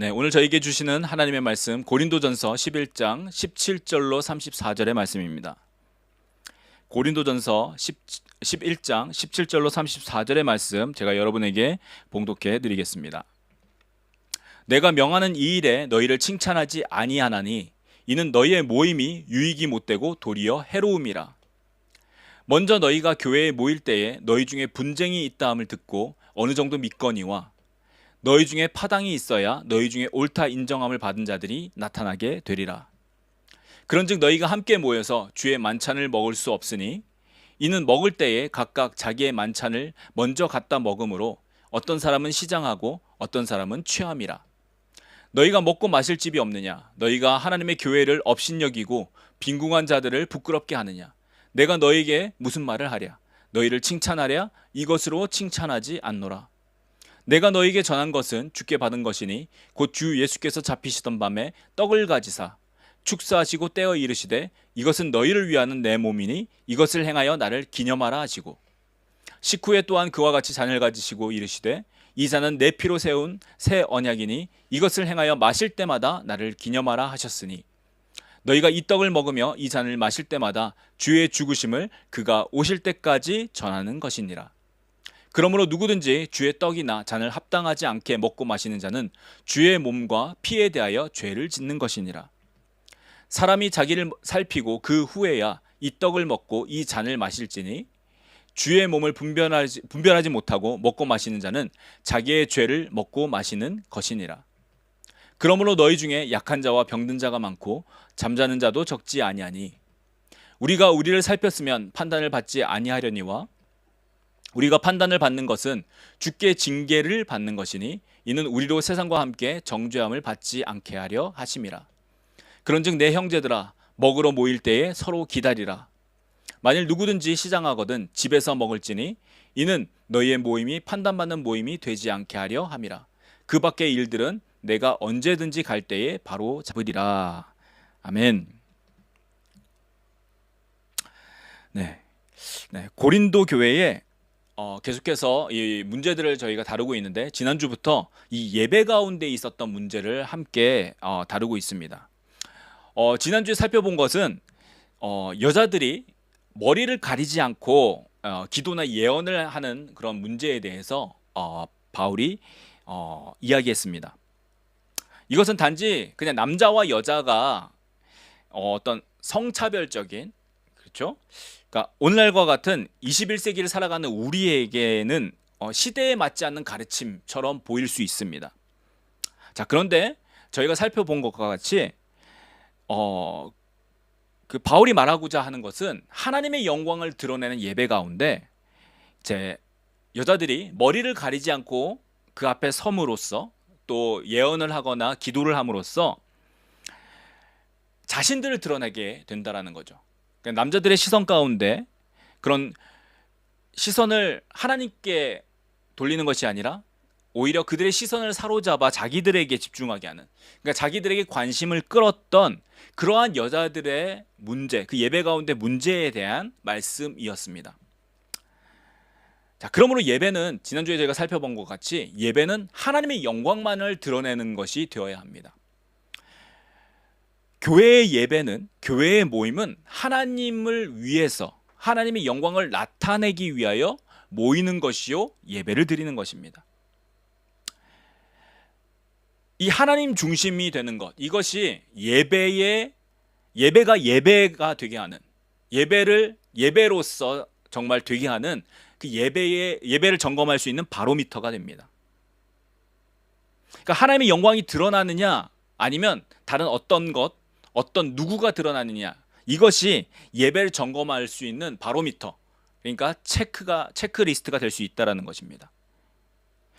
네, 오늘 저에게 주시는 하나님의 말씀 고린도전서 11장 17절로 34절의 말씀입니다. 고린도전서 11장 17절로 34절의 말씀 제가 여러분에게 봉독해 드리겠습니다. 내가 명하는 이 일에 너희를 칭찬하지 아니하나니 이는 너희의 모임이 유익이 못되고 도리어 해로움이라. 먼저 너희가 교회에 모일 때에 너희 중에 분쟁이 있다함을 듣고 어느 정도 믿거니와 너희 중에 파당이 있어야 너희 중에 옳다 인정함을 받은 자들이 나타나게 되리라. 그런즉 너희가 함께 모여서 주의 만찬을 먹을 수 없으니 이는 먹을 때에 각각 자기의 만찬을 먼저 갖다 먹음으로 어떤 사람은 시장하고 어떤 사람은 취함이라. 너희가 먹고 마실 집이 없느냐? 너희가 하나님의 교회를 업신여기고 빈궁한 자들을 부끄럽게 하느냐? 내가 너희에게 무슨 말을 하랴? 너희를 칭찬하랴? 이것으로 칭찬하지 않노라. 내가 너희에게 전한 것은 주께 받은 것이니 곧 주 예수께서 잡히시던 밤에 떡을 가지사 축사하시고 떼어 이르시되 이것은 너희를 위하는 내 몸이니 이것을 행하여 나를 기념하라 하시고 식후에 또한 그와 같이 잔을 가지시고 이르시되 이 잔은 내 피로 세운 새 언약이니 이것을 행하여 마실 때마다 나를 기념하라 하셨으니 너희가 이 떡을 먹으며 이 잔을 마실 때마다 주의 죽으심을 그가 오실 때까지 전하는 것이니라. 그러므로 누구든지 주의 떡이나 잔을 합당하지 않게 먹고 마시는 자는 주의 몸과 피에 대하여 죄를 짓는 것이니라. 사람이 자기를 살피고 그 후에야 이 떡을 먹고 이 잔을 마실지니 주의 몸을 분별하지 못하고 먹고 마시는 자는 자기의 죄를 먹고 마시는 것이니라. 그러므로 너희 중에 약한 자와 병든 자가 많고 잠자는 자도 적지 아니하니 우리가 우리를 살폈으면 판단을 받지 아니하려니와 우리가 판단을 받는 것은 주께 징계를 받는 것이니 이는 우리로 세상과 함께 정죄함을 받지 않게 하려 하심이라. 그런즉 내 형제들아 먹으러 모일 때에 서로 기다리라. 만일 누구든지 시장하거든 집에서 먹을지니 이는 너희의 모임이 판단받는 모임이 되지 않게 하려 함이라. 그 밖의 일들은 내가 언제든지 갈 때에 바로 잡으리라. 아멘. 네, 고린도 교회에 계속해서 이 문제들을 저희가 다루고 있는데 지난주부터 이 예배 가운데 있었던 문제를 함께 다루고 있습니다. 지난주에 살펴본 것은 여자들이 머리를 가리지 않고 기도나 예언을 하는 그런 문제에 대해서 바울이 이야기했습니다. 이것은 단지 그냥 남자와 여자가 어떤 성차별적인, 그렇죠? 그러니까 오늘날과 같은 21세기를 살아가는 우리에게는 시대에 맞지 않는 가르침처럼 보일 수 있습니다. 자, 그런데 저희가 살펴본 것과 같이 그 바울이 말하고자 하는 것은 하나님의 영광을 드러내는 예배 가운데 이제 여자들이 머리를 가리지 않고 그 앞에 섬으로써 또 예언을 하거나 기도를 함으로써 자신들을 드러내게 된다라는 거죠. 그러니까 남자들의 시선 가운데 그런 시선을 하나님께 돌리는 것이 아니라 오히려 그들의 시선을 사로잡아 자기들에게 집중하게 하는, 그러니까 자기들에게 관심을 끌었던 그러한 여자들의 문제, 그 예배 가운데 문제에 대한 말씀이었습니다. 자, 그러므로 예배는 지난주에 저희가 살펴본 것 같이 예배는 하나님의 영광만을 드러내는 것이 되어야 합니다. 교회의 예배는, 교회의 모임은 하나님을 위해서 하나님의 영광을 나타내기 위하여 모이는 것이요 예배를 드리는 것입니다. 이 하나님 중심이 되는 것, 이것이 예배가 되게 하는, 예배를 예배로서 정말 되게 하는 그 예배를 점검할 수 있는 바로미터가 됩니다. 그러니까 하나님의 영광이 드러나느냐 아니면 다른 어떤 것, 어떤 누구가 드러나느냐, 이것이 예배를 점검할 수 있는 바로미터, 그러니까 체크리스트가 될 수 있다는 것입니다.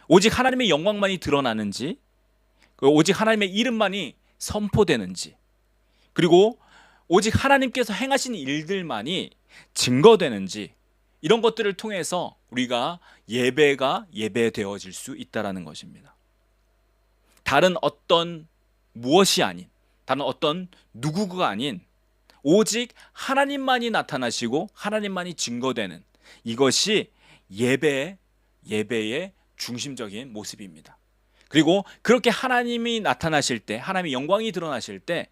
오직 하나님의 영광만이 드러나는지, 오직 하나님의 이름만이 선포되는지, 그리고 오직 하나님께서 행하신 일들만이 증거되는지, 이런 것들을 통해서 우리가 예배가 예배되어질 수 있다는 것입니다. 다른 어떤 무엇이 아닌, 다른 어떤 누구가 아닌 오직 하나님만이 나타나시고 하나님만이 증거되는, 이것이 예배의 중심적인 모습입니다. 그리고 그렇게 하나님이 나타나실 때, 하나님의 영광이 드러나실 때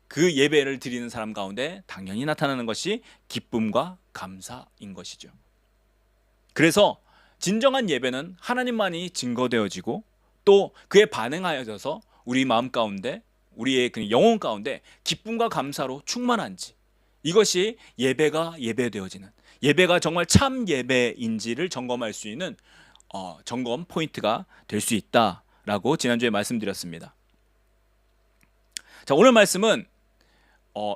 그 예배를 드리는 사람 가운데 당연히 나타나는 것이 기쁨과 감사인 것이죠. 그래서 진정한 예배는 하나님만이 증거되어지고 또 그에 반응하여져서 우리 마음 가운데, 우리의 그 영혼 가운데 기쁨과 감사로 충만한지, 이것이 예배가 예배되어지는, 예배가 정말 참 예배인지를 점검할 수 있는 점검 포인트가 될 수 있다라고 지난주에 말씀드렸습니다. 자, 오늘 말씀은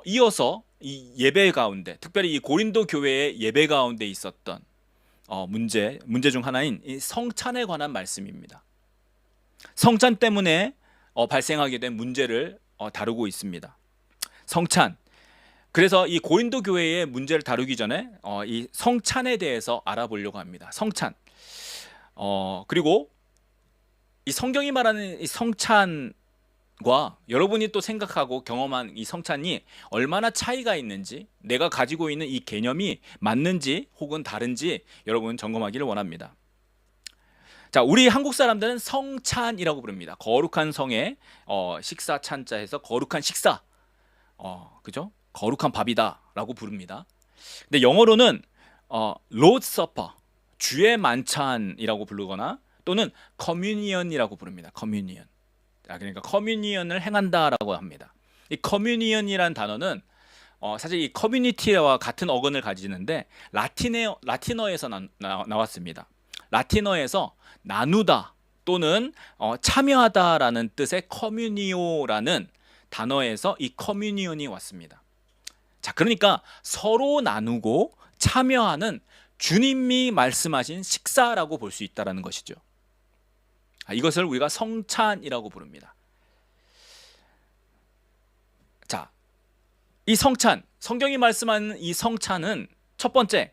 이어서 이 예배 가운데, 특별히 이 고린도 교회의 예배 가운데 있었던 문제 중 하나인 이 성찬에 관한 말씀입니다. 성찬 때문에 발생하게 된 문제를 다루고 있습니다. 성찬. 그래서 이 고린도 교회의 문제를 다루기 전에 이 성찬에 대해서 알아보려고 합니다. 성찬. 그리고 이 성경이 말하는 이 성찬과 여러분이 또 생각하고 경험한 이 성찬이 얼마나 차이가 있는지, 내가 가지고 있는 이 개념이 맞는지 혹은 다른지 여러분 점검하기를 원합니다. 자, 우리 한국 사람들은 성찬이라고 부릅니다. 거룩한 성에 식사 찬자해서 거룩한 식사, 그죠? 거룩한 밥이다라고 부릅니다. 근데 영어로는 Lord's Supper, 주의 만찬이라고 부르거나 또는 커뮤니언이라고 부릅니다. 커뮤니언. 그러니까 커뮤니언을 행한다라고 합니다. 이 커뮤니언이란 단어는 사실 이 커뮤니티와 같은 어근을 가지는데 라틴어에서 나왔습니다. 라틴어에서 나누다 또는 참여하다라는 뜻의 커뮤니오라는 단어에서 이 커뮤니언이 왔습니다. 자, 그러니까 서로 나누고 참여하는 주님이 말씀하신 식사라고 볼 수 있다는 것이죠. 이것을 우리가 성찬이라고 부릅니다. 자, 이 성찬, 성경이 말씀하는 이 성찬은 첫 번째,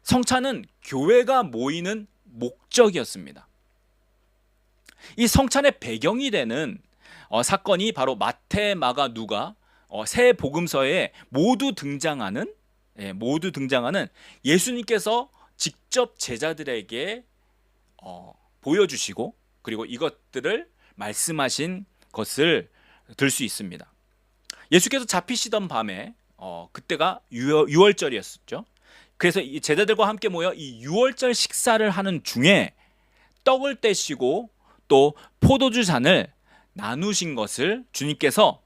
성찬은 교회가 모이는 목적이었습니다. 이 성찬의 배경이 되는 사건이 바로 마태, 마가, 누가 세 복음서에 모두 등장하는 예수님께서 직접 제자들에게 보여주시고 그리고 이것들을 말씀하신 것을 들 수 있습니다. 예수께서 잡히시던 밤에 그때가 유월절이었죠. 그래서 이 제자들과 함께 모여 이 유월절 식사를 하는 중에 떡을 떼시고 또 포도주 잔을 나누신 것을 주님께서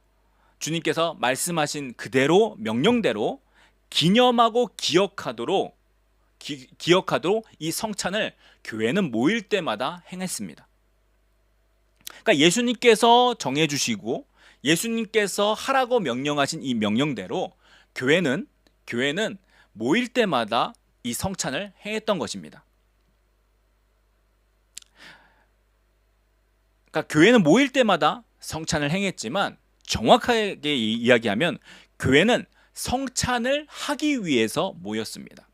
말씀하신 그대로 명령대로 기념하고 기억하도록 이 성찬을 교회는 모일 때마다 행했습니다. 그러니까 예수님께서 정해주시고 예수님께서 하라고 명령하신 이 명령대로 교회는 모일 때마다 이 성찬을 행했던 것입니다. 그러니까 교회는 모일 때마다 성찬을 행했지만 정확하게 이야기하면 교회는 성찬을 하기 위해서 모였습니다.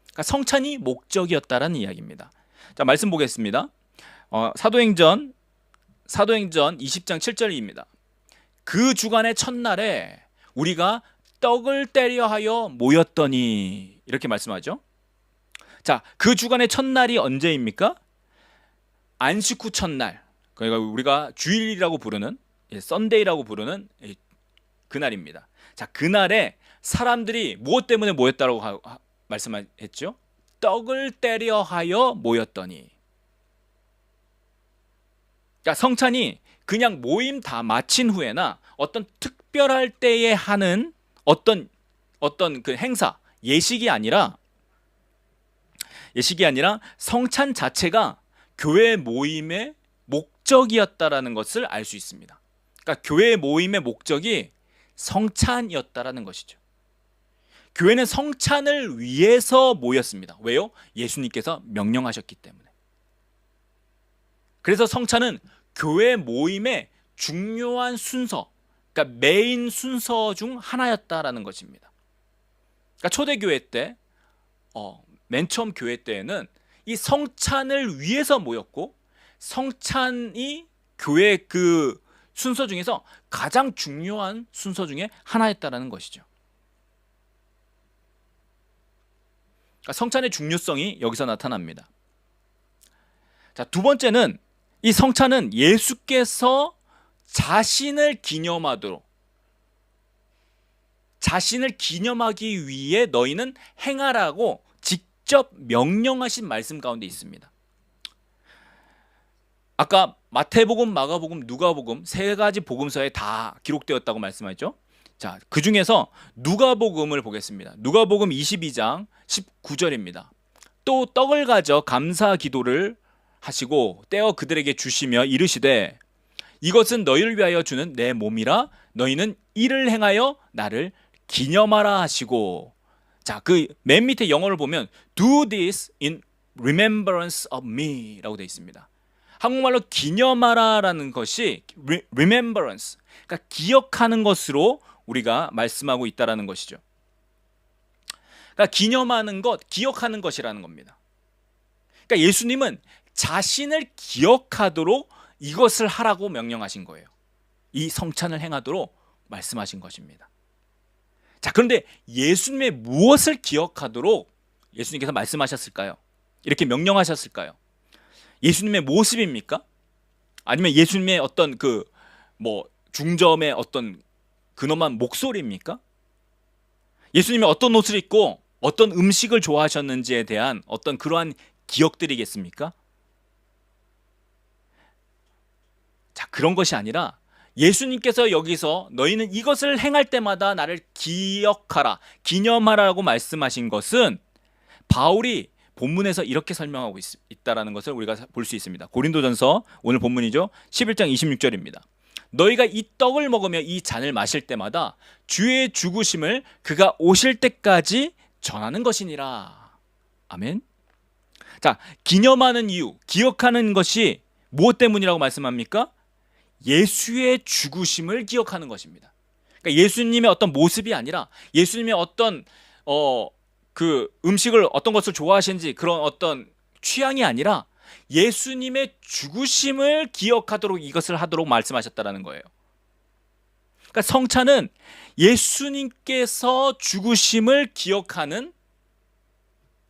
그러니까 성찬이 목적이었다라는 이야기입니다. 자, 말씀 보겠습니다. 사도행전 20장 7절입니다. 그 주간의 첫날에 우리가 떡을 떼려 하여 모였더니, 이렇게 말씀하죠. 자, 그 주간의 첫날이 언제입니까? 안식 후 첫날, 그러니까 우리가 주일이라고 부르는, 썬데이라고 부르는 그날입니다. 자, 그날에 사람들이 무엇 때문에 모였다고 말씀했죠? 떡을 떼려 하여 모였더니. 그러니까 성찬이 그냥 모임 다 마친 후에나 어떤 특별할 때에 하는 어떤 그 행사, 예식이 아니라 성찬 자체가 교회 모임의 목적이었다라는 것을 알 수 있습니다. 그러니까 교회 모임의 목적이 성찬이었다라는 것이죠. 교회는 성찬을 위해서 모였습니다. 왜요? 예수님께서 명령하셨기 때문에. 그래서 성찬은 교회 모임의 중요한 순서, 그러니까 메인 순서 중 하나였다라는 것입니다. 그러니까 초대교회 때, 맨 처음 교회 때에는 이 성찬을 위해서 모였고, 성찬이 교회 그 순서 중에서 가장 중요한 순서 중에 하나였다라는 것이죠. 그러니까 성찬의 중요성이 여기서 나타납니다. 자, 두 번째는 이 성찬은 예수께서 자신을 기념하기 위해 너희는 행하라고 직접 명령하신 말씀 가운데 있습니다. 아까 마태복음, 마가복음, 누가복음 세 가지 복음서에 다 기록되었다고 말씀하셨죠. 자, 그 중에서 누가복음을 보겠습니다. 누가복음 22장 19절입니다. 또 떡을 가져 감사 기도를 하시고 떼어 그들에게 주시며 이르시되 이것은 너희를 위하여 주는 내 몸이라 너희는 이를 행하여 나를 기념하라 하시고, 자, 그 맨 밑에 영어를 보면 do this in remembrance of me 라고 되어 있습니다. 한국말로 기념하라라는 것이 remembrance, 그러니까 기억하는 것으로 우리가 말씀하고 있다라는 것이죠. 그러니까 기념하는 것, 기억하는 것이라는 겁니다. 그러니까 예수님은 자신을 기억하도록 이것을 하라고 명령하신 거예요. 이 성찬을 행하도록 말씀하신 것입니다. 자, 그런데 예수님의 무엇을 기억하도록 예수님께서 말씀하셨을까요? 이렇게 명령하셨을까요? 예수님의 모습입니까? 아니면 예수님의 어떤 중점의 어떤 근엄한 목소리입니까? 예수님이 어떤 옷을 입고 어떤 음식을 좋아하셨는지에 대한 어떤 그러한 기억들이겠습니까? 자, 그런 것이 아니라 예수님께서 여기서 너희는 이것을 행할 때마다 나를 기억하라, 기념하라고 말씀하신 것은 바울이 본문에서 이렇게 설명하고 있다라는 것을 우리가 볼 수 있습니다. 고린도전서 오늘 본문이죠. 11장 26절입니다. 너희가 이 떡을 먹으며 이 잔을 마실 때마다 주의 죽으심을 그가 오실 때까지 전하는 것이니라. 아멘. 자, 기념하는 이유, 기억하는 것이 무엇 때문이라고 말씀합니까? 예수의 죽으심을 기억하는 것입니다. 그러니까 예수님의 어떤 모습이 아니라 예수님의 어떤 그 음식을 어떤 것을 좋아하시는지 그런 어떤 취향이 아니라 예수님의 죽으심을 기억하도록 이것을 하도록 말씀하셨다라는 거예요. 그러니까 성찬은 예수님께서 죽으심을 기억하는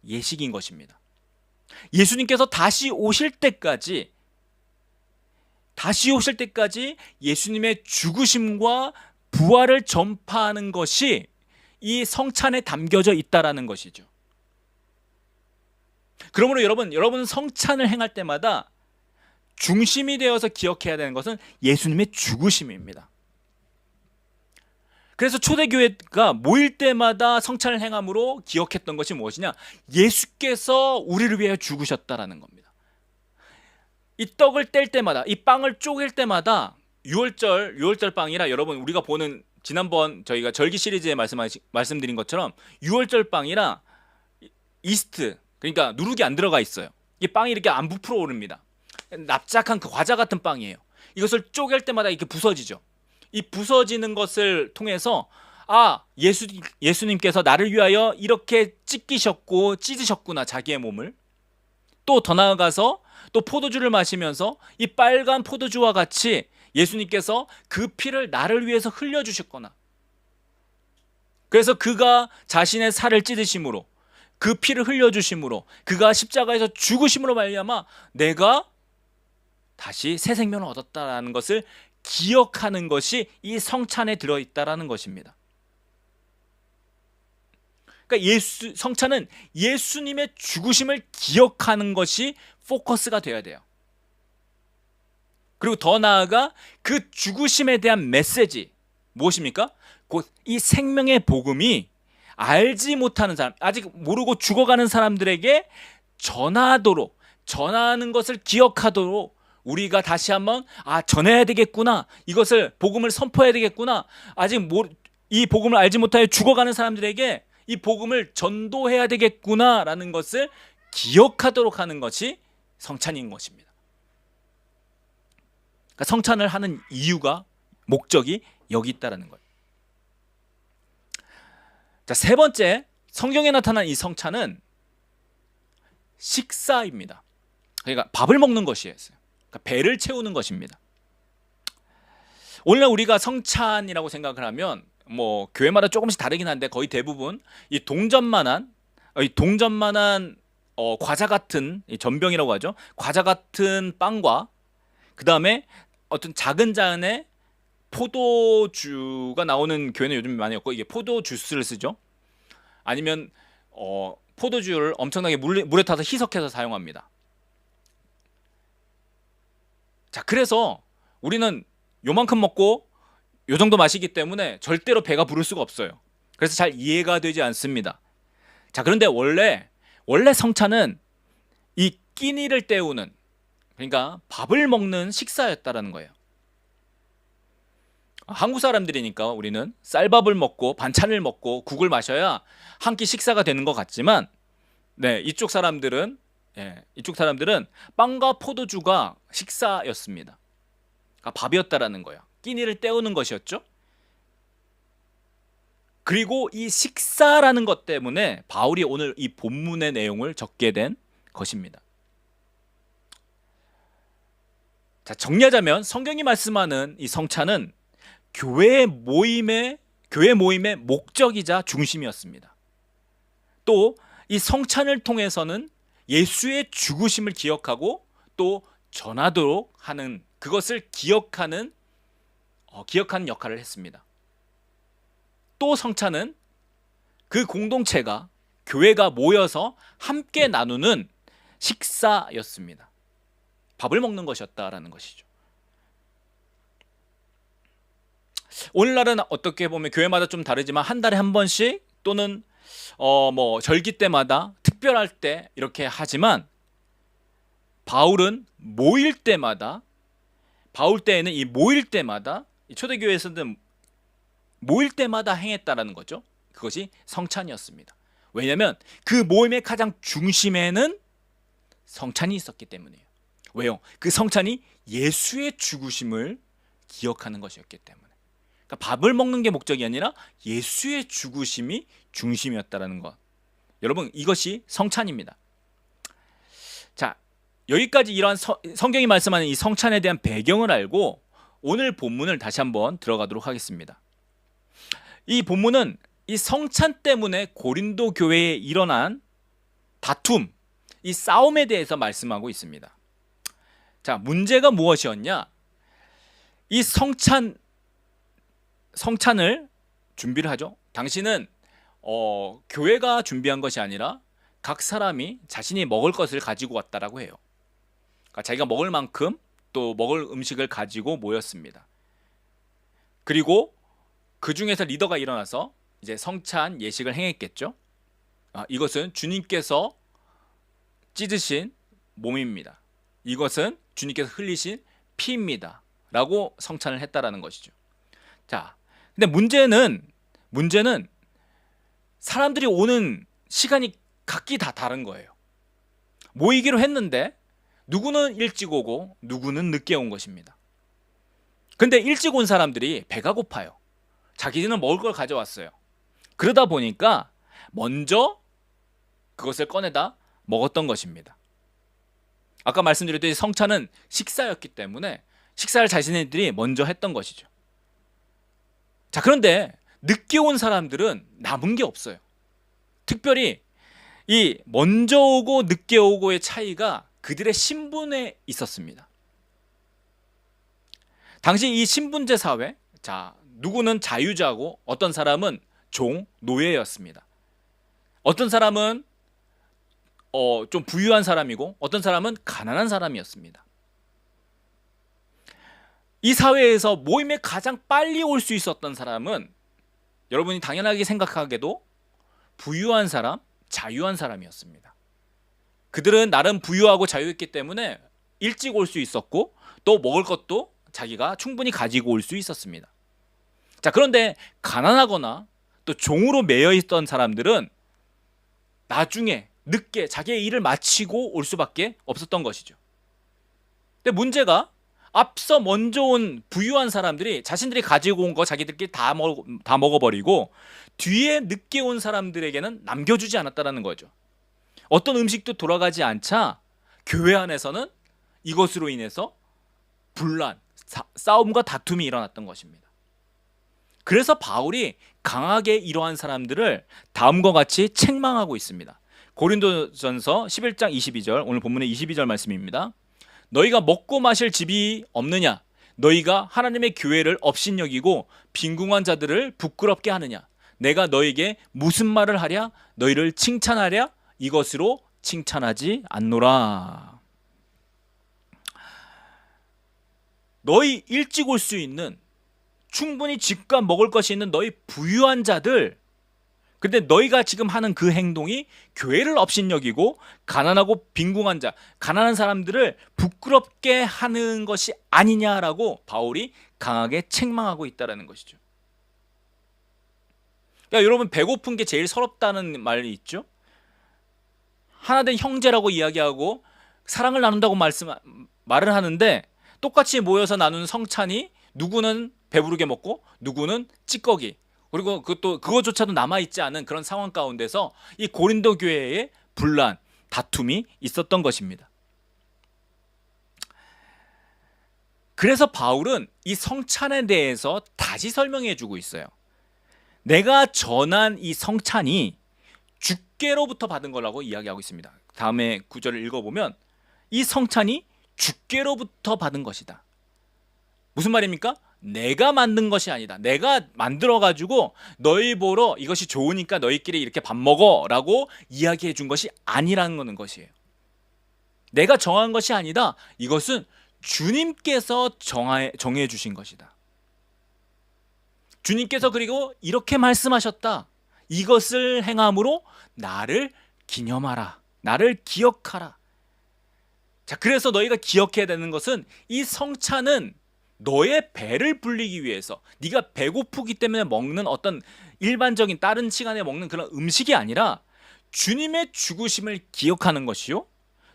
예식인 것입니다. 예수님께서 다시 오실 때까지 예수님의 죽으심과 부활을 전파하는 것이 이 성찬에 담겨져 있다라는 것이죠. 그러므로 여러분 성찬을 행할 때마다 중심이 되어서 기억해야 되는 것은 예수님의 죽으심입니다. 그래서 초대교회가 모일 때마다 성찬을 행함으로 기억했던 것이 무엇이냐? 예수께서 우리를 위해 죽으셨다라는 겁니다. 이 떡을 뗄 때마다, 이 빵을 쪼갤 때마다 유월절 빵이라 여러분 우리가 보는 지난번 저희가 절기 시리즈에 말씀드린 것처럼 유월절 빵이라 이스트, 그러니까 누룩이 안 들어가 있어요. 이 빵이 이렇게 안 부풀어 오릅니다. 납작한 그 과자 같은 빵이에요. 이것을 쪼갤 때마다 이렇게 부서지죠. 이 부서지는 것을 통해서 예수님께서 나를 위하여 이렇게 찢으셨구나, 자기의 몸을. 또 더 나아가서 또 포도주를 마시면서 이 빨간 포도주와 같이 예수님께서 그 피를 나를 위해서 흘려주셨거나, 그래서 그가 자신의 살을 찢으심으로, 그 피를 흘려주심으로, 그가 십자가에서 죽으심으로 말미암아 내가 다시 새 생명을 얻었다라는 것을 기억하는 것이 이 성찬에 들어있다라는 것입니다. 그러니까 성찬은 예수님의 죽으심을 기억하는 것이 포커스가 되어야 돼요. 그리고 더 나아가 그 죽으심에 대한 메시지, 무엇입니까? 곧 이 생명의 복음이 알지 못하는 사람, 아직 모르고 죽어가는 사람들에게 전하는 것을 기억하도록 우리가 다시 한번 전해야 되겠구나, 이것을 복음을 선포해야 되겠구나, 이 복음을 알지 못하여 죽어가는 사람들에게 이 복음을 전도해야 되겠구나라는 것을 기억하도록 하는 것이 성찬인 것입니다. 그러니까 성찬을 하는 이유가, 목적이 여기 있다라는 거예요. 자, 세 번째, 성경에 나타난 이 성찬은 식사입니다. 그러니까 밥을 먹는 것이에요. 그러니까 배를 채우는 것입니다. 오늘날 우리가 성찬이라고 생각을 하면 교회마다 조금씩 다르긴 한데 거의 대부분 이 동전만한 과자 같은, 전병이라고 하죠. 과자 같은 빵과 그 다음에 어떤 작은 잔에 포도주가 나오는 교회는 요즘 많이 없고 이게 포도 주스를 쓰죠. 아니면 포도주를 엄청나게 물에 타서 희석해서 사용합니다. 자, 그래서 우리는 요만큼 먹고 요 정도 마시기 때문에 절대로 배가 부를 수가 없어요. 그래서 잘 이해가 되지 않습니다. 자, 그런데 원래 성찬은 이 끼니를 때우는, 그러니까 밥을 먹는 식사였다라는 거예요. 한국 사람들이니까 우리는 쌀밥을 먹고 반찬을 먹고 국을 마셔야 한 끼 식사가 되는 것 같지만, 네, 이쪽 사람들은 빵과 포도주가 식사였습니다. 그러니까 밥이었다라는 거예요. 끼니를 때우는 것이었죠. 그리고 이 식사라는 것 때문에 바울이 오늘 이 본문의 내용을 적게 된 것입니다. 자, 정리하자면 성경이 말씀하는 이 성찬은 교회 모임의 목적이자 중심이었습니다. 또 이 성찬을 통해서는 예수의 죽으심을 기억하고 또 전하도록 하는, 그것을 기억하는 역할을 했습니다. 또 성찬은 그 공동체가, 교회가 모여서 함께 나누는 식사였습니다. 밥을 먹는 것이었다라는 것이죠. 오늘날은 어떻게 보면 교회마다 좀 다르지만 한 달에 한 번씩 또는 절기 때마다 특별할 때 이렇게 하지만, 바울은 바울 때에는 이 모일 때마다, 이 초대교회에서는 모일 때마다 행했다라는 거죠. 그것이 성찬이었습니다. 왜냐하면 그 모임의 가장 중심에는 성찬이 있었기 때문이에요. 왜요? 그 성찬이 예수의 죽으심을 기억하는 것이었기 때문에. 그러니까 밥을 먹는 게 목적이 아니라 예수의 죽으심이 중심이었다라는 것. 여러분, 이것이 성찬입니다. 자, 여기까지 이러한 성경이 말씀하는 이 성찬에 대한 배경을 알고 오늘 본문을 다시 한번 들어가도록 하겠습니다. 이 본문은 이 성찬 때문에 고린도 교회에 일어난 다툼, 이 싸움에 대해서 말씀하고 있습니다. 자, 문제가 무엇이었냐? 이 성찬을 준비를 하죠. 당시는 교회가 준비한 것이 아니라 각 사람이 자신이 먹을 것을 가지고 왔다라고 해요. 그러니까 자기가 먹을 만큼 또 먹을 음식을 가지고 모였습니다. 그리고 그 중에서 리더가 일어나서 이제 성찬 예식을 행했겠죠. 이것은 주님께서 찢으신 몸입니다. 이것은 주님께서 흘리신 피입니다. 라고 성찬을 했다라는 것이죠. 자, 근데 문제는 사람들이 오는 시간이 각기 다 다른 거예요. 모이기로 했는데 누구는 일찍 오고 누구는 늦게 온 것입니다. 근데 일찍 온 사람들이 배가 고파요. 자기는 먹을 걸 가져왔어요. 그러다 보니까 먼저 그것을 꺼내다 먹었던 것입니다. 아까 말씀드렸듯이 성찬은 식사였기 때문에 식사를 자신들이 먼저 했던 것이죠. 자, 그런데 늦게 온 사람들은 남은 게 없어요. 특별히 이 먼저 오고 늦게 오고의 차이가 그들의 신분에 있었습니다. 당시 이 신분제 사회, 자, 누구는 자유자고 어떤 사람은 종, 노예였습니다. 어떤 사람은 좀 부유한 사람이고 어떤 사람은 가난한 사람이었습니다. 이 사회에서 모임에 가장 빨리 올 수 있었던 사람은 여러분이 당연하게 생각하게도 부유한 사람, 자유한 사람이었습니다. 그들은 나름 부유하고 자유했기 때문에 일찍 올 수 있었고 또 먹을 것도 자기가 충분히 가지고 올 수 있었습니다. 자, 그런데 가난하거나 또 종으로 매여 있던 사람들은 나중에 늦게 자기의 일을 마치고 올 수밖에 없었던 것이죠. 근데 문제가 앞서 먼저 온 부유한 사람들이 자신들이 가지고 온 거 자기들끼리 다 먹어버리고 뒤에 늦게 온 사람들에게는 남겨주지 않았다는 거죠. 어떤 음식도 돌아가지 않자 교회 안에서는 이것으로 인해서 분란, 싸움과 다툼이 일어났던 것입니다. 그래서 바울이 강하게 이러한 사람들을 다음과 같이 책망하고 있습니다. 고린도전서 11장 22절, 오늘 본문의 22절 말씀입니다. 너희가 먹고 마실 집이 없느냐? 너희가 하나님의 교회를 업신여기고 빈궁한 자들을 부끄럽게 하느냐? 내가 너에게 무슨 말을 하랴? 너희를 칭찬하랴? 이것으로 칭찬하지 않노라. 너희 일찍 올 수 있는, 충분히 집과 먹을 것이 있는 너희 부유한 자들, 근데 너희가 지금 하는 그 행동이 교회를 업신여기고 가난하고 빈궁한 자, 가난한 사람들을 부끄럽게 하는 것이 아니냐라고 바울이 강하게 책망하고 있다는 것이죠. 그러니까 여러분, 배고픈 게 제일 서럽다는 말이 있죠. 하나된 형제라고 이야기하고 사랑을 나눈다고 말을 하는데, 똑같이 모여서 나누는 성찬이 누구는 배부르게 먹고 누구는 찌꺼기, 그리고 그것조차도 남아있지 않은 그런 상황 가운데서 이 고린도 교회에 분란, 다툼이 있었던 것입니다. 그래서 바울은 이 성찬에 대해서 다시 설명해 주고 있어요. 내가 전한 이 성찬이 주께로부터 받은 거라고 이야기하고 있습니다. 다음에 구절을 읽어보면 이 성찬이 주께로부터 받은 것이다. 무슨 말입니까? 내가 만든 것이 아니다. 내가 만들어가지고 너희 보러 이것이 좋으니까 너희끼리 이렇게 밥 먹어 라고 이야기해 준 것이 아니라는 것이에요. 내가 정한 것이 아니다. 이것은 주님께서 정해 주신 것이다. 주님께서 그리고 이렇게 말씀하셨다. 이것을 행함으로 나를 기념하라. 나를 기억하라. 자, 그래서 너희가 기억해야 되는 것은 이 성찬은 너의 배를 불리기 위해서, 네가 배고프기 때문에 먹는 어떤 일반적인 다른 시간에 먹는 그런 음식이 아니라 주님의 죽으심을 기억하는 것이요,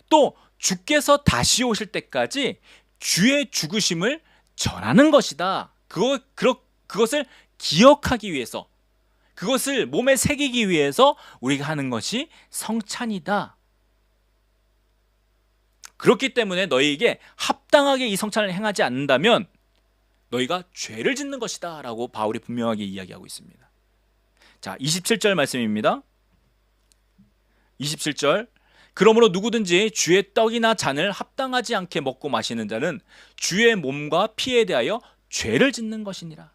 또 주께서 다시 오실 때까지 주의 죽으심을 전하는 것이다. 그것을 기억하기 위해서, 그것을 몸에 새기기 위해서 우리가 하는 것이 성찬이다. 그렇기 때문에 너희에게 합당하게 이 성찬을 행하지 않는다면 너희가 죄를 짓는 것이다 라고 바울이 분명하게 이야기하고 있습니다. 자, 27절 말씀입니다. 27절, 그러므로 누구든지 주의 떡이나 잔을 합당하지 않게 먹고 마시는 자는 주의 몸과 피에 대하여 죄를 짓는 것이니라.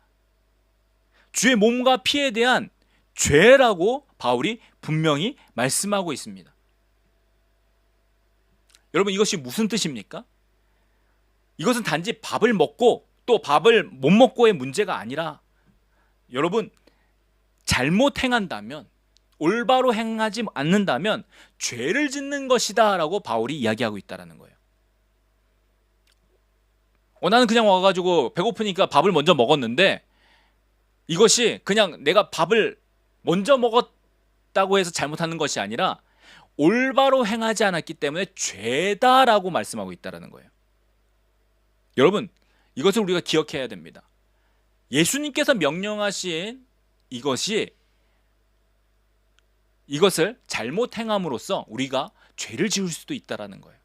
주의 몸과 피에 대한 죄라고 바울이 분명히 말씀하고 있습니다. 여러분, 이것이 무슨 뜻입니까? 이것은 단지 밥을 먹고 또 밥을 못 먹고의 문제가 아니라, 여러분, 잘못 행한다면, 올바로 행하지 않는다면 죄를 짓는 것이다 라고 바울이 이야기하고 있다는 거예요. 나는 그냥 와가지고 배고프니까 밥을 먼저 먹었는데, 이것이 그냥 내가 밥을 먼저 먹었다고 해서 잘못하는 것이 아니라 올바로 행하지 않았기 때문에 죄다라고 말씀하고 있다는 거예요. 여러분, 이것을 우리가 기억해야 됩니다. 예수님께서 명령하신 이것을 잘못 행함으로써 우리가 죄를 지을 수도 있다는 거예요.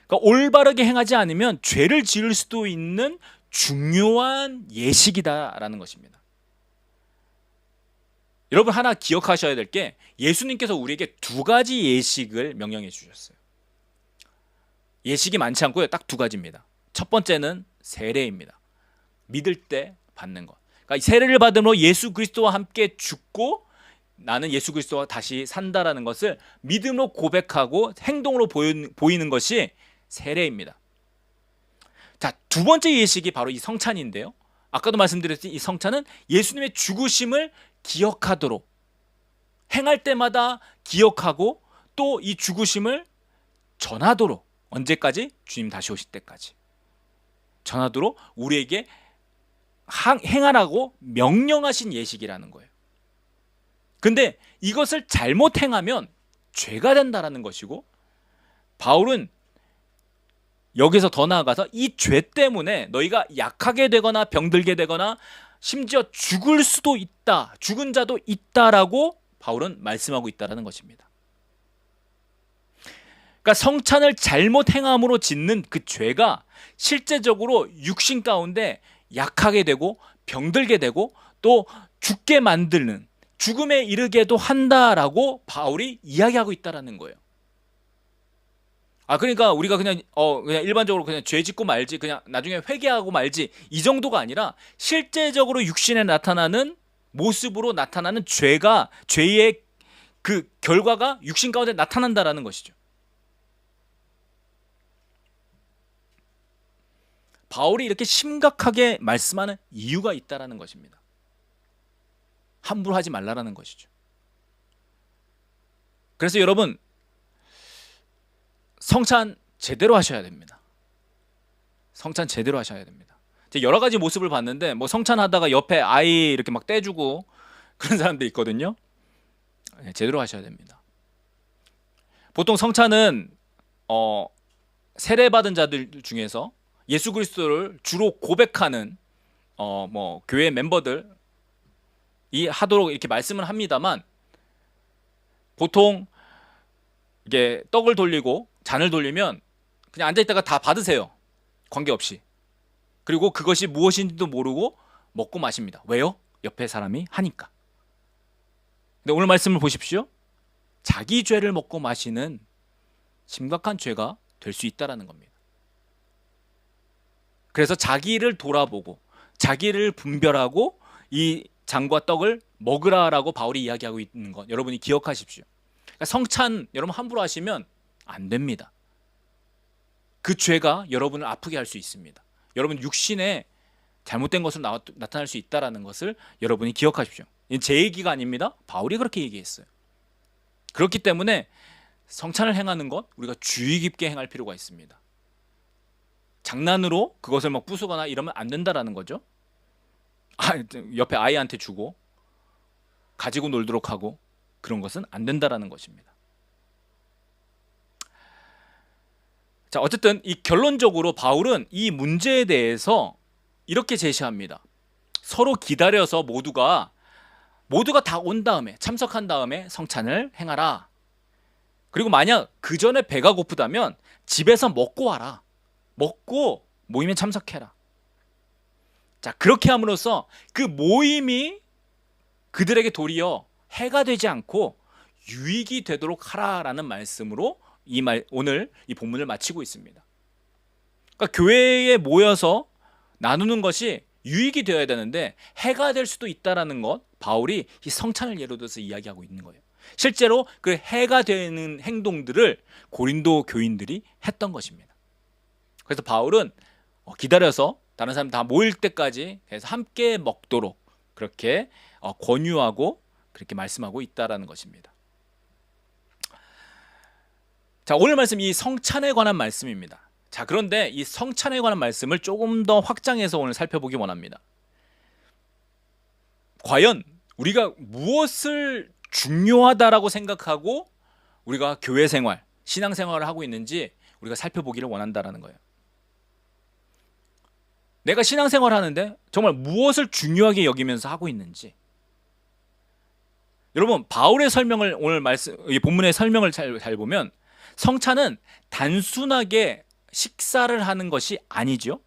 그러니까 올바르게 행하지 않으면 죄를 지을 수도 있는 중요한 예식이다라는 것입니다. 여러분, 하나 기억하셔야 될 게, 예수님께서 우리에게 두 가지 예식을 명령해 주셨어요. 예식이 많지 않고요, 딱 두 가지입니다. 첫 번째는 세례입니다. 믿을 때 받는 것. 그러니까 세례를 받음으로 예수 그리스도와 함께 죽고 나는 예수 그리스도와 다시 산다라는 것을 믿음으로 고백하고 행동으로 보이는 것이 세례입니다. 자, 두 번째 예식이 바로 이 성찬인데요, 아까도 말씀드렸듯이 이 성찬은 예수님의 죽으심을 기억하도록, 행할 때마다 기억하고 또 이 죽으심을 전하도록, 언제까지? 주님 다시 오실 때까지 전하도록 우리에게 행하라고 명령하신 예식이라는 거예요. 근데 이것을 잘못 행하면 죄가 된다라는 것이고, 바울은 여기서 더 나아가서 이 죄 때문에 너희가 약하게 되거나 병들게 되거나 심지어 죽을 수도 있다, 죽은 자도 있다라고 바울은 말씀하고 있다는 것입니다. 그러니까 성찬을 잘못 행함으로 짓는 그 죄가 실제적으로 육신 가운데 약하게 되고 병들게 되고 또 죽게 만드는, 죽음에 이르게도 한다라고 바울이 이야기하고 있다는 거예요. 그러니까 우리가 그냥 일반적으로 그냥 죄 짓고 말지, 그냥 나중에 회개하고 말지, 이 정도가 아니라 실제적으로 육신에 나타나는 모습으로 나타나는 죄의 그 결과가 육신 가운데 나타난다라는 것이죠. 바울이 이렇게 심각하게 말씀하는 이유가 있다라는 것입니다. 함부로 하지 말라라는 것이죠. 그래서 여러분, 성찬 제대로 하셔야 됩니다. 성찬 제대로 하셔야 됩니다. 여러 가지 모습을 봤는데, 뭐 성찬하다가 옆에 아이 이렇게 막 떼주고 그런 사람들 있거든요. 제대로 하셔야 됩니다. 보통 성찬은 세례받은 자들 중에서 예수 그리스도를 주로 고백하는 뭐 교회 멤버들이 하도록 이렇게 말씀을 합니다만, 보통 이게 떡을 돌리고 잔을 돌리면 그냥 앉아있다가 다 받으세요. 관계없이. 그리고 그것이 무엇인지도 모르고 먹고 마십니다. 왜요? 옆에 사람이 하니까. 근데 오늘 말씀을 보십시오. 자기 죄를 먹고 마시는 심각한 죄가 될 수 있다는 겁니다. 그래서 자기를 돌아보고 자기를 분별하고 이 잔과 떡을 먹으라라고 바울이 이야기하고 있는 것, 여러분이 기억하십시오. 그러니까 성찬 여러분 함부로 하시면 안 됩니다. 그 죄가 여러분을 아프게 할 수 있습니다. 여러분 육신에 잘못된 것으로 나타날 수 있다는 것을 여러분이 기억하십시오. 제 얘기가 아닙니다. 바울이 그렇게 얘기했어요. 그렇기 때문에 성찬을 행하는 것 우리가 주의 깊게 행할 필요가 있습니다. 장난으로 그것을 막 부수거나 이러면 안 된다라는 거죠. 옆에 아이한테 주고 가지고 놀도록 하고 그런 것은 안 된다라는 것입니다. 자, 어쨌든 이 결론적으로 바울은 이 문제에 대해서 이렇게 제시합니다. 서로 기다려서 모두가 다 온 다음에, 참석한 다음에 성찬을 행하라. 그리고 만약 그 전에 배가 고프다면 집에서 먹고 와라. 먹고 모임에 참석해라. 자, 그렇게 함으로써 그 모임이 그들에게 도리어 해가 되지 않고 유익이 되도록 하라라는 말씀으로 오늘 이 본문을 마치고 있습니다. 그러니까 교회에 모여서 나누는 것이 유익이 되어야 되는데 해가 될 수도 있다라는 것, 바울이 이 성찬을 예로 들어서 이야기하고 있는 거예요. 실제로 그 해가 되는 행동들을 고린도 교인들이 했던 것입니다. 그래서 바울은 기다려서 다른 사람 다 모일 때까지 해서 함께 먹도록 그렇게 권유하고 그렇게 말씀하고 있다라는 것입니다. 자, 오늘 말씀 이 성찬에 관한 말씀입니다. 자, 그런데 이 성찬에 관한 말씀을 조금 더 확장해서 오늘 살펴보기 원합니다. 과연 우리가 무엇을 중요하다라고 생각하고 우리가 교회 생활, 신앙 생활을 하고 있는지 우리가 살펴보기를 원한다라는 거예요. 내가 신앙 생활을 하는데 정말 무엇을 중요하게 여기면서 하고 있는지. 여러분, 바울의 설명을 오늘 이 본문의 설명을 잘 보면 성찬은 단순하게 식사를 하는 것이 아니죠.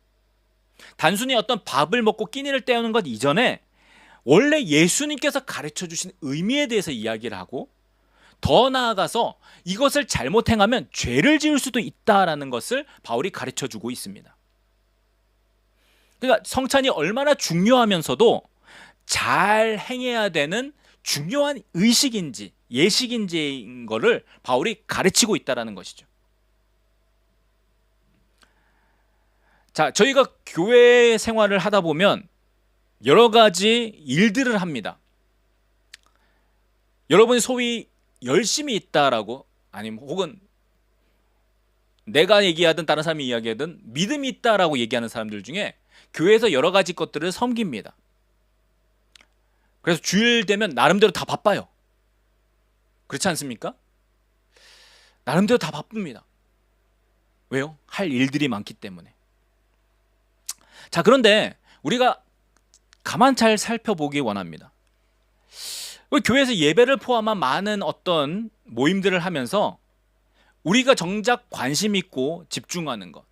단순히 어떤 밥을 먹고 끼니를 때우는 것 이전에 원래 예수님께서 가르쳐 주신 의미에 대해서 이야기를 하고, 더 나아가서 이것을 잘못 행하면 죄를 지을 수도 있다라는 것을 바울이 가르쳐 주고 있습니다. 그러니까 성찬이 얼마나 중요하면서도 잘 행해야 되는 중요한 의식인지 예식인지인 거를 바울이 가르치고 있다라는 것이죠. 자, 저희가 교회 생활을 하다 보면 여러 가지 일들을 합니다. 여러분이 소위 열심히 있다라고, 아니면 혹은 내가 얘기하든 다른 사람이 이야기하든 믿음이 있다라고 얘기하는 사람들 중에 교회에서 여러 가지 것들을 섬깁니다. 그래서 주일 되면 나름대로 다 바빠요. 그렇지 않습니까? 나름대로 다 바쁩니다. 왜요? 할 일들이 많기 때문에. 자, 그런데 우리가 가만 잘 살펴보기 원합니다. 교회에서 예배를 포함한 많은 어떤 모임들을 하면서 우리가 정작 관심 있고 집중하는 것,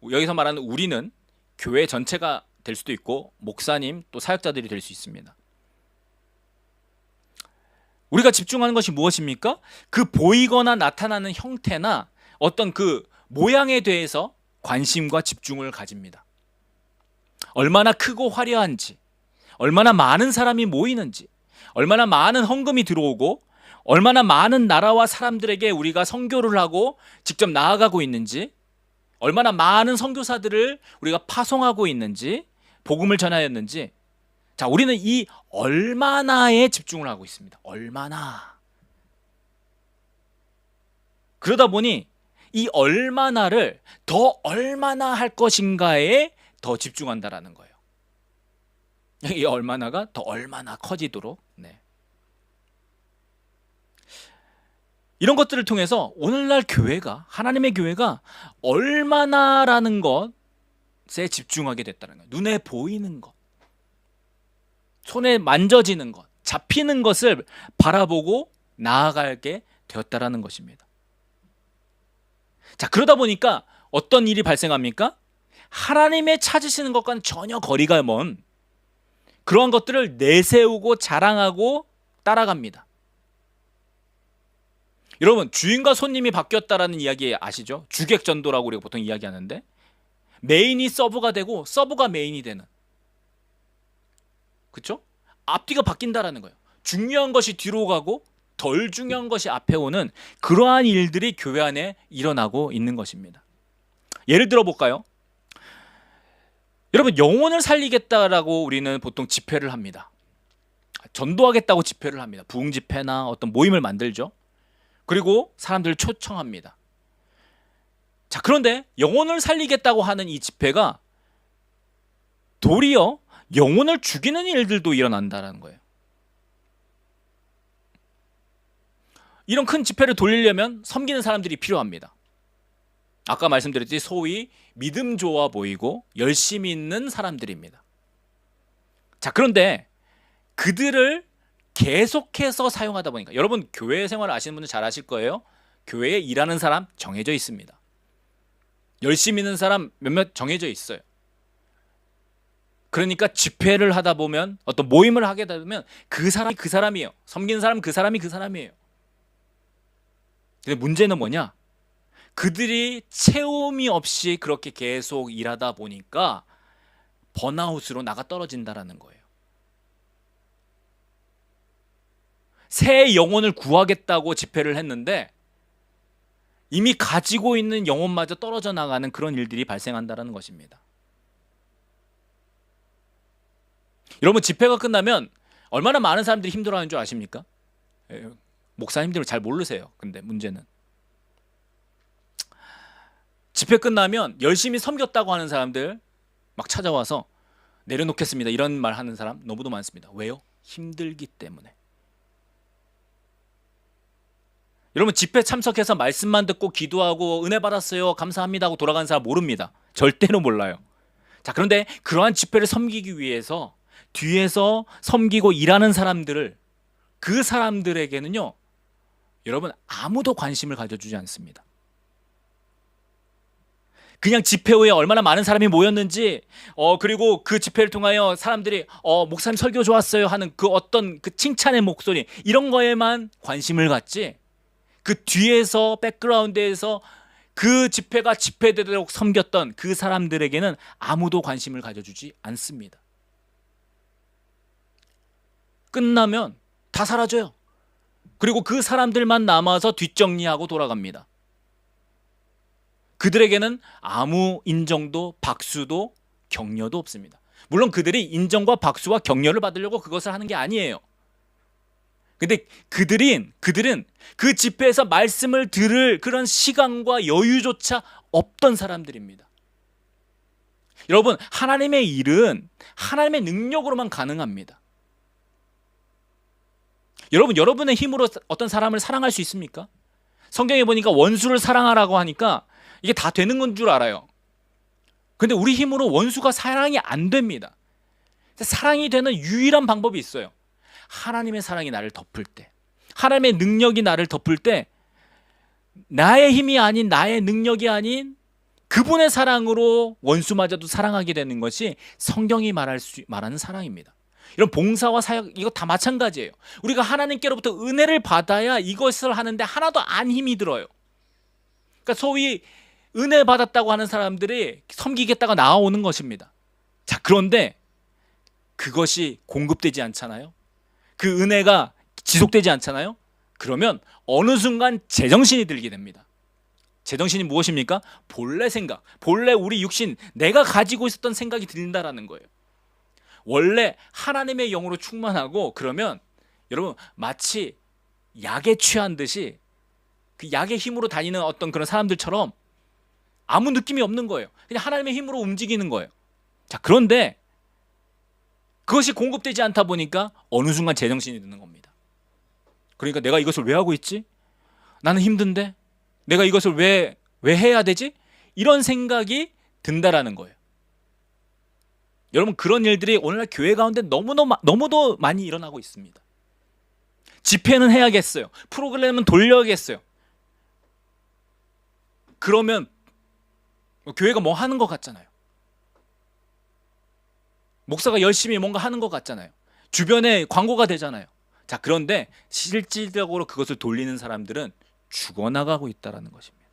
여기서 말하는 우리는 교회 전체가 될 수도 있고 목사님 또 사역자들이 될 수 있습니다. 우리가 집중하는 것이 무엇입니까? 그 보이거나 나타나는 형태나 어떤 그 모양에 대해서 관심과 집중을 가집니다. 얼마나 크고 화려한지, 얼마나 많은 사람이 모이는지, 얼마나 많은 헌금이 들어오고, 얼마나 많은 나라와 사람들에게 우리가 선교를 하고 직접 나아가고 있는지, 얼마나 많은 선교사들을 우리가 파송하고 있는지, 복음을 전하였는지, 자, 우리는 이 얼마나에 집중을 하고 있습니다. 얼마나. 그러다 보니 이 얼마나를 더 얼마나 할 것인가에 더 집중한다라는 거예요. 이 얼마나가 더 얼마나 커지도록. 네. 이런 것들을 통해서 오늘날 교회가, 하나님의 교회가 얼마나라는 것에 집중하게 됐다는 거예요. 눈에 보이는 것, 손에 만져지는 것, 잡히는 것을 바라보고 나아가게 되었다라는 것입니다. 자, 그러다 보니까 어떤 일이 발생합니까? 하나님의 찾으시는 것과는 전혀 거리가 먼 그러한 것들을 내세우고 자랑하고 따라갑니다. 여러분, 주인과 손님이 바뀌었다라는 이야기 아시죠? 주객전도라고 우리가 보통 이야기하는데, 메인이 서브가 되고 서브가 메인이 되는, 그렇죠? 앞뒤가 바뀐다라는 거예요. 중요한 것이 뒤로 가고 덜 중요한 것이 앞에 오는 그러한 일들이 교회 안에 일어나고 있는 것입니다. 예를 들어 볼까요? 여러분, 영혼을 살리겠다라고 우리는 보통 집회를 합니다. 전도하겠다고 집회를 합니다. 부흥 집회나 어떤 모임을 만들죠. 그리고 사람들을 초청합니다. 자, 그런데 영혼을 살리겠다고 하는 이 집회가 도리어 영혼을 죽이는 일들도 일어난다는 거예요. 이런 큰 집회를 돌리려면 섬기는 사람들이 필요합니다. 아까 말씀드렸듯이 소위 믿음 좋아 보이고 열심히 있는 사람들입니다. 자, 그런데 그들을 계속해서 사용하다 보니까, 여러분 교회 생활을 아시는 분들 잘 아실 거예요. 교회에 일하는 사람 정해져 있습니다. 열심히 있는 사람 몇몇 정해져 있어요. 그러니까 집회를 하다 보면, 어떤 모임을 하게 되면 그 사람이 그 사람이에요. 섬기는 사람 그 사람이 그 사람이에요. 근데 문제는 뭐냐? 그들이 채움이 없이 그렇게 계속 일하다 보니까 번아웃으로 나가 떨어진다라는 거예요. 새 영혼을 구하겠다고 집회를 했는데 이미 가지고 있는 영혼마저 떨어져 나가는 그런 일들이 발생한다는 것입니다. 여러분, 집회가 끝나면 얼마나 많은 사람들이 힘들어하는 줄 아십니까? 목사님들은 잘 모르세요. 근데 문제는 집회 끝나면 열심히 섬겼다고 하는 사람들 막 찾아와서 내려놓겠습니다, 이런 말 하는 사람 너무도 많습니다. 왜요? 힘들기 때문에. 여러분, 집회 참석해서 말씀만 듣고 기도하고 은혜 받았어요, 감사합니다 하고 돌아가는 사람 모릅니다. 절대로 몰라요. 자, 그런데 그러한 집회를 섬기기 위해서 뒤에서 섬기고 일하는 사람들을, 그 사람들에게는요, 여러분, 아무도 관심을 가져주지 않습니다. 그냥 집회 후에 얼마나 많은 사람이 모였는지, 그리고 그 집회를 통하여 사람들이 목사님 설교 좋았어요 하는 그 어떤 그 칭찬의 목소리, 이런 거에만 관심을 갖지, 그 뒤에서 백그라운드에서 그 집회가 집회되도록 섬겼던 그 사람들에게는 아무도 관심을 가져주지 않습니다. 끝나면 다 사라져요. 그리고 그 사람들만 남아서 뒷정리하고 돌아갑니다. 그들에게는 아무 인정도 박수도 격려도 없습니다. 물론 그들이 인정과 박수와 격려를 받으려고 그것을 하는 게 아니에요. 근데 그들은 그 집회에서 말씀을 들을 그런 시간과 여유조차 없던 사람들입니다. 여러분, 하나님의 일은 하나님의 능력으로만 가능합니다. 여러분, 여러분의 힘으로 어떤 사람을 사랑할 수 있습니까? 성경에 보니까 원수를 사랑하라고 하니까 이게 다 되는 건 줄 알아요. 근데 우리 힘으로 원수가 사랑이 안 됩니다. 사랑이 되는 유일한 방법이 있어요. 하나님의 사랑이 나를 덮을 때, 하나님의 능력이 나를 덮을 때, 나의 힘이 아닌, 나의 능력이 아닌 그분의 사랑으로 원수마저도 사랑하게 되는 것이 성경이 말하는 사랑입니다. 이런 봉사와 사역 이거 다 마찬가지예요. 우리가 하나님께로부터 은혜를 받아야 이것을 하는데 하나도 안 힘이 들어요. 그러니까 소위 은혜 받았다고 하는 사람들이 섬기겠다가 나와오는 것입니다. 자, 그런데 그것이 공급되지 않잖아요. 그 은혜가 지속되지 않잖아요. 그러면 어느 순간 제정신이 들게 됩니다. 제정신이 무엇입니까? 본래 생각, 본래 우리 육신, 내가 가지고 있었던 생각이 든다라는 거예요. 원래 하나님의 영으로 충만하고 그러면 여러분 마치 약에 취한 듯이 그 약의 힘으로 다니는 어떤 그런 사람들처럼 아무 느낌이 없는 거예요. 그냥 하나님의 힘으로 움직이는 거예요. 자, 그런데 그것이 공급되지 않다 보니까 어느 순간 제정신이 드는 겁니다. 그러니까 내가 이것을 왜 하고 있지? 나는 힘든데 내가 이것을 왜 해야 되지? 이런 생각이 든다라는 거예요. 여러분, 그런 일들이 오늘날 교회 가운데 너무도 많이 일어나고 있습니다. 집회는 해야겠어요. 프로그램은 돌려야겠어요. 그러면 교회가 뭐 하는 것 같잖아요. 목사가 열심히 뭔가 하는 것 같잖아요. 주변에 광고가 되잖아요. 자, 그런데 실질적으로 그것을 돌리는 사람들은 죽어나가고 있다는 것입니다.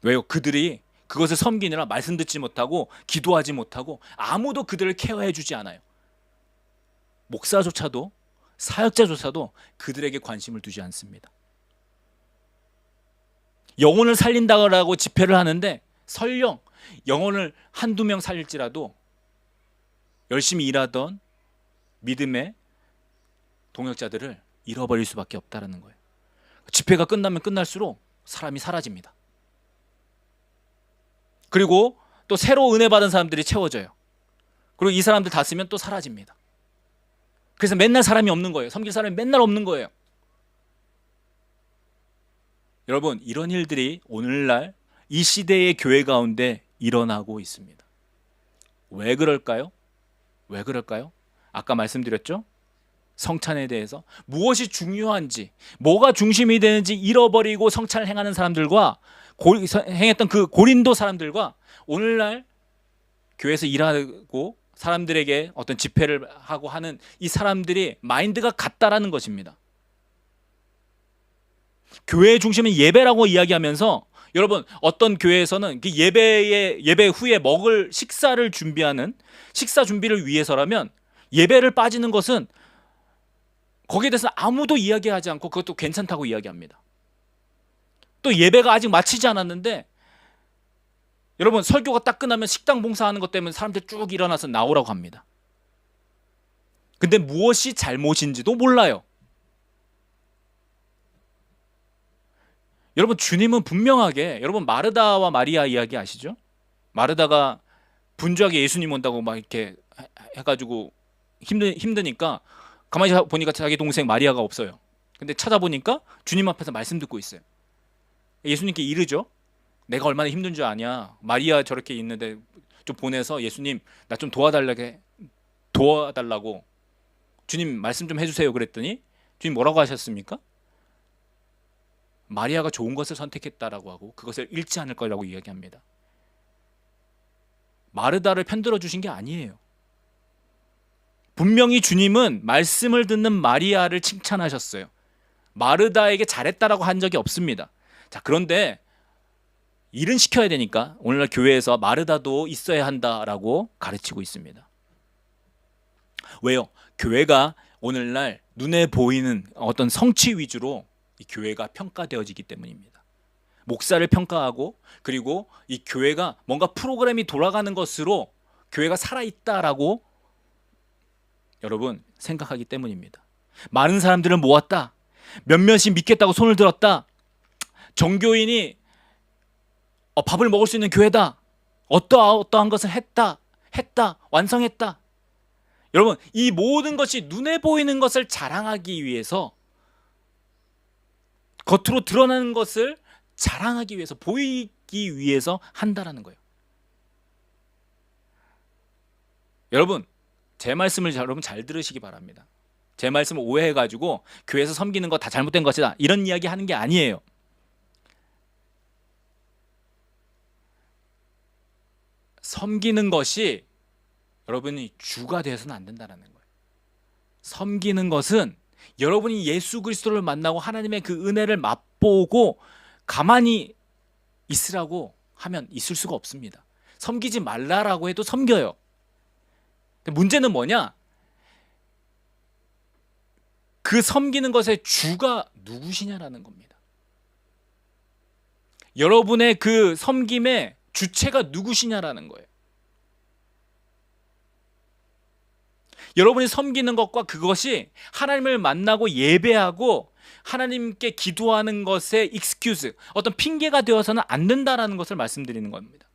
왜요? 그들이 그것을 섬기느라 말씀 듣지 못하고 기도하지 못하고 아무도 그들을 케어해 주지 않아요. 목사조차도 사역자조차도 그들에게 관심을 두지 않습니다. 영혼을 살린다고 집회를 하는데 설령 영혼을 한두 명 살릴지라도 열심히 일하던 믿음의 동역자들을 잃어버릴 수밖에 없다는 거예요. 집회가 끝나면 끝날수록 사람이 사라집니다. 그리고 또 새로 은혜 받은 사람들이 채워져요. 그리고 이 사람들 다 쓰면 또 사라집니다. 그래서 맨날 사람이 없는 거예요. 섬길 사람이 맨날 없는 거예요. 여러분, 이런 일들이 오늘날 이 시대의 교회 가운데 일어나고 있습니다. 왜 그럴까요? 왜 그럴까요? 아까 말씀드렸죠? 성찬에 대해서 무엇이 중요한지, 뭐가 중심이 되는지 잃어버리고 성찬을 행하는 사람들과 행했던 그 고린도 사람들과 오늘날 교회에서 일하고 사람들에게 어떤 집회를 하고 하는 이 사람들이 마인드가 같다라는 것입니다. 교회의 중심은 예배라고 이야기하면서 여러분, 어떤 교회에서는 그 예배 후에 먹을 식사를 준비하는 식사 준비를 위해서라면 예배를 빠지는 것은 거기에 대해서 아무도 이야기하지 않고 그것도 괜찮다고 이야기합니다. 또 예배가 아직 마치지 않았는데 여러분, 설교가 딱 끝나면 식당 봉사하는 것 때문에 사람들 쭉 일어나서 나오라고 합니다. 근데 무엇이 잘못인지도 몰라요. 여러분, 주님은 분명하게, 여러분 마르다와 마리아 이야기 아시죠? 마르다가 분주하게 예수님 온다고 막 이렇게 해가지고 힘드니까 가만히 보니까 자기 동생 마리아가 없어요. 근데 찾아보니까 주님 앞에서 말씀 듣고 있어요. 예수님께 이르죠. 내가 얼마나 힘든 줄 아냐. 마리아 저렇게 있는데 좀 보내서 예수님 나 좀 도와달라고 주님 말씀 좀 해주세요 그랬더니 주님 뭐라고 하셨습니까? 마리아가 좋은 것을 선택했다라고 하고 그것을 잃지 않을 거라고 이야기합니다. 마르다를 편들어 주신 게 아니에요. 분명히 주님은 말씀을 듣는 마리아를 칭찬하셨어요. 마르다에게 잘했다라고 한 적이 없습니다. 자, 그런데 일은 시켜야 되니까 오늘날 교회에서 마르다도 있어야 한다라고 가르치고 있습니다. 왜요? 교회가 오늘날 눈에 보이는 어떤 성취 위주로 이 교회가 평가되어지기 때문입니다. 목사를 평가하고 그리고 이 교회가 뭔가 프로그램이 돌아가는 것으로 교회가 살아있다라고 여러분 생각하기 때문입니다. 많은 사람들을 모았다. 몇몇이 믿겠다고 손을 들었다. 정교인이 밥을 먹을 수 있는 교회다. 어떠한 것을 했다. 완성했다. 여러분, 이 모든 것이 눈에 보이는 것을 자랑하기 위해서 겉으로 드러나는 것을 자랑하기 위해서 보이기 위해서 한다라는 거예요. 여러분, 제 말씀을 여러분 잘 들으시기 바랍니다. 제 말씀을 오해해가지고 교회에서 섬기는 거 다 잘못된 것이다 이런 이야기 하는 게 아니에요. 섬기는 것이 여러분이 주가 되어서는 안 된다는 거예요. 섬기는 것은 여러분이 예수 그리스도를 만나고 하나님의 그 은혜를 맛보고 가만히 있으라고 하면 있을 수가 없습니다. 섬기지 말라라고 해도 섬겨요. 근데 문제는 뭐냐? 그 섬기는 것의 주가 누구시냐라는 겁니다. 여러분의 그 섬김의 주체가 누구시냐라는 거예요. 여러분이 섬기는 것과 그것이 하나님을 만나고 예배하고 하나님께 기도하는 것의 익스큐즈, 어떤 핑계가 되어서는 안 된다라는 것을 말씀드리는 겁니다.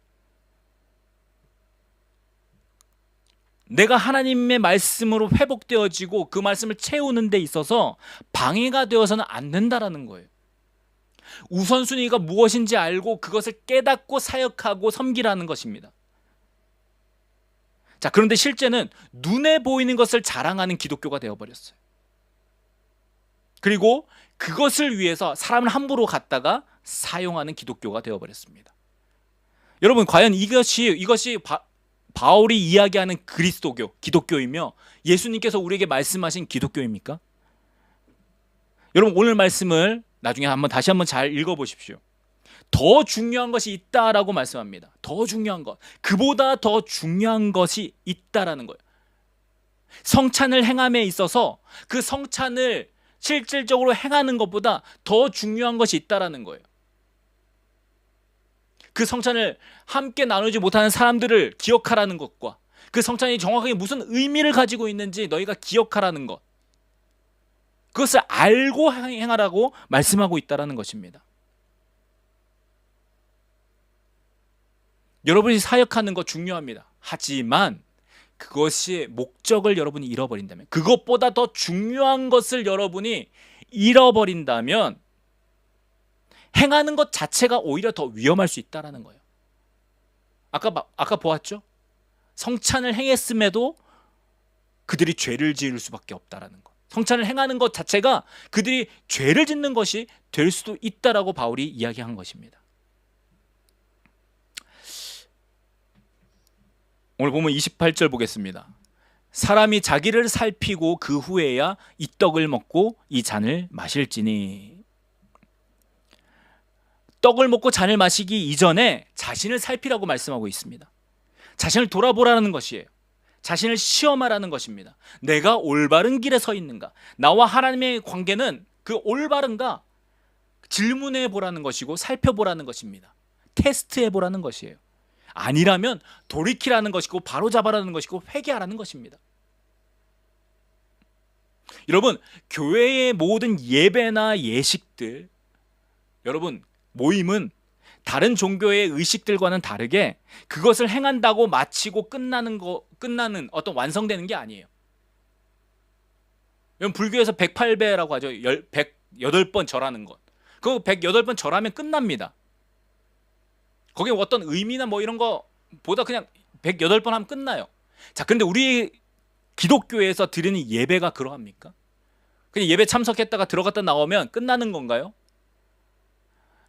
내가 하나님의 말씀으로 회복되어지고 그 말씀을 채우는 데 있어서 방해가 되어서는 안 된다라는 거예요. 우선순위가 무엇인지 알고 그것을 깨닫고 사역하고 섬기라는 것입니다. 자, 그런데 실제는 눈에 보이는 것을 자랑하는 기독교가 되어버렸어요. 그리고 그것을 위해서 사람을 함부로 갖다가 사용하는 기독교가 되어버렸습니다. 여러분, 과연 이것이 바울이 이야기하는 그리스도교, 기독교이며 예수님께서 우리에게 말씀하신 기독교입니까? 여러분, 오늘 말씀을 나중에 다시 한번 잘 읽어보십시오. 더 중요한 것이 있다라고 말씀합니다. 더 중요한 것, 그보다 더 중요한 것이 있다라는 거예요. 성찬을 행함에 있어서 그 성찬을 실질적으로 행하는 것보다 더 중요한 것이 있다라는 거예요. 그 성찬을 함께 나누지 못하는 사람들을 기억하라는 것과 그 성찬이 정확하게 무슨 의미를 가지고 있는지 너희가 기억하라는 것, 그것을 알고 행하라고 말씀하고 있다라는 것입니다. 여러분이 사역하는 거 중요합니다. 하지만 그것이 목적을 여러분이 잃어버린다면, 그것보다 더 중요한 것을 여러분이 잃어버린다면 행하는 것 자체가 오히려 더 위험할 수 있다는 거예요. 아까 보았죠? 성찬을 행했음에도 그들이 죄를 지을 수밖에 없다는 것. 성찬을 행하는 것 자체가 그들이 죄를 짓는 것이 될 수도 있다라고 바울이 이야기한 것입니다. 오늘 보면 28절 보겠습니다. 사람이 자기를 살피고 그 후에야 이 떡을 먹고 이 잔을 마실지니. 떡을 먹고 잔을 마시기 이전에 자신을 살피라고 말씀하고 있습니다. 자신을 돌아보라는 것이에요. 자신을 시험하라는 것입니다. 내가 올바른 길에 서 있는가? 나와 하나님의 관계는 그 올바른가? 질문해 보라는 것이고 살펴보라는 것입니다. 테스트해 보라는 것이에요. 아니라면 돌이키라는 것이고 바로잡아라는 것이고 회개하라는 것입니다. 여러분, 교회의 모든 예배나 예식들, 여러분, 모임은 다른 종교의 의식들과는 다르게 그것을 행한다고 마치고 끝나는 어떤 완성되는 게 아니에요. 여러분, 불교에서 108배라고 하죠. 108번 절하는 것. 그거 108번 절하면 끝납니다. 거기에 어떤 의미나 뭐 이런 거보다 그냥 108번 하면 끝나요. 자, 근데 우리 기독교에서 드리는 예배가 그러합니까? 그냥 예배 참석했다가 들어갔다 나오면 끝나는 건가요?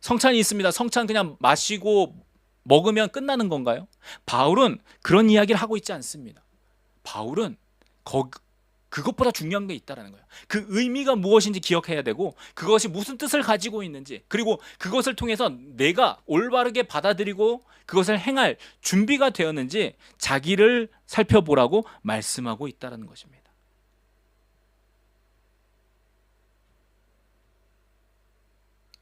성찬이 있습니다. 성찬 그냥 마시고 먹으면 끝나는 건가요? 바울은 그런 이야기를 하고 있지 않습니다. 바울은 그것보다 중요한 게 있다는 거예요. 그 의미가 무엇인지 기억해야 되고 그것이 무슨 뜻을 가지고 있는지, 그리고 그것을 통해서 내가 올바르게 받아들이고 그것을 행할 준비가 되었는지 자기를 살펴보라고 말씀하고 있다는 것입니다.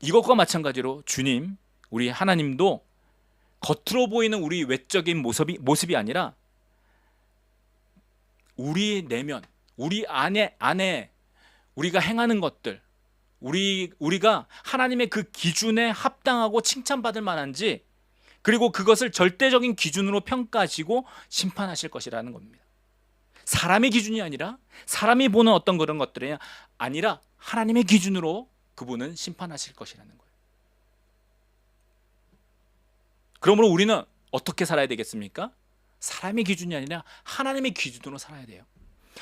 이것과 마찬가지로 주님, 우리 하나님도 겉으로 보이는 우리 외적인 모습이 아니라 우리 내면, 우리 안에 우리가 행하는 것들, 우리가 하나님의 그 기준에 합당하고 칭찬받을 만한지, 그리고 그것을 절대적인 기준으로 평가하시고 심판하실 것이라는 겁니다. 사람의 기준이 아니라, 사람이 보는 어떤 그런 것들이 아니라 하나님의 기준으로 그분은 심판하실 것이라는 거예요. 그러므로 우리는 어떻게 살아야 되겠습니까? 사람의 기준이 아니라 하나님의 기준으로 살아야 돼요.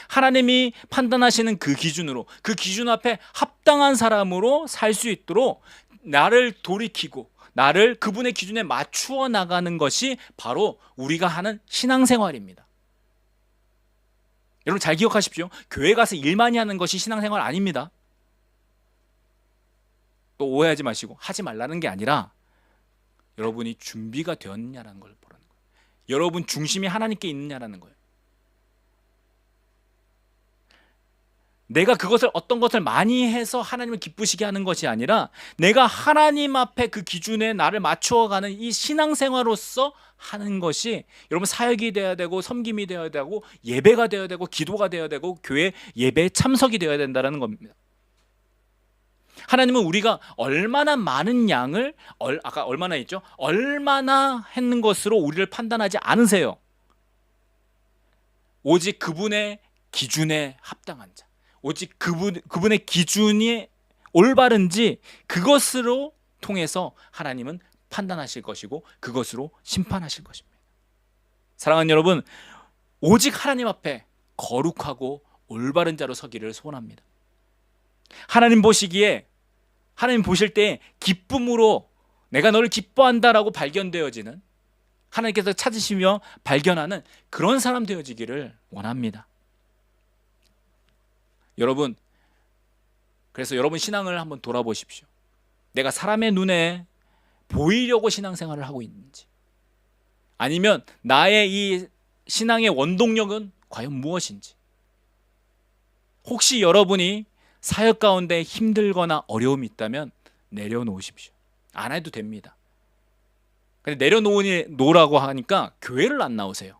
하나님이 판단하시는 그 기준으로, 그 기준 앞에 합당한 사람으로 살 수 있도록 나를 돌이키고 나를 그분의 기준에 맞추어 나가는 것이 바로 우리가 하는 신앙생활입니다. 여러분 잘 기억하십시오. 교회 가서 일 많이 하는 것이 신앙생활 아닙니다. 또 오해하지 마시고, 하지 말라는 게 아니라 여러분이 준비가 되었느냐라는 걸 보라는 거예요. 여러분 중심이 하나님께 있느냐라는 거예요. 내가 그것을 어떤 것을 많이 해서 하나님을 기쁘시게 하는 것이 아니라 내가 하나님 앞에 그 기준에 나를 맞추어가는 이 신앙생활로서 하는 것이 여러분 사역이 되어야 되고 섬김이 되어야 되고 예배가 되어야 되고 기도가 되어야 되고 교회 예배에 참석이 되어야 된다는 겁니다. 하나님은 우리가 얼마나 많은 양을 아까 얼마나 했죠? 얼마나 했는 것으로 우리를 판단하지 않으세요. 오직 그분의 기준에 합당한 자, 오직 그분의 기준이 올바른지 그것으로 통해서 하나님은 판단하실 것이고 그것으로 심판하실 것입니다. 사랑하는 여러분, 오직 하나님 앞에 거룩하고 올바른 자로 서기를 소원합니다. 하나님 보시기에, 하나님 보실 때 기쁨으로 내가 너를 기뻐한다라고 발견되어지는, 하나님께서 찾으시며 발견하는 그런 사람 되어지기를 원합니다. 여러분, 그래서 여러분 신앙을 한번 돌아보십시오. 내가 사람의 눈에 보이려고 신앙생활을 하고 있는지, 아니면 나의 이 신앙의 원동력은 과연 무엇인지. 혹시 여러분이 사역 가운데 힘들거나 어려움이 있다면 내려놓으십시오. 안 해도 됩니다. 근데 내려놓으라고 하니까 교회를 안 나오세요.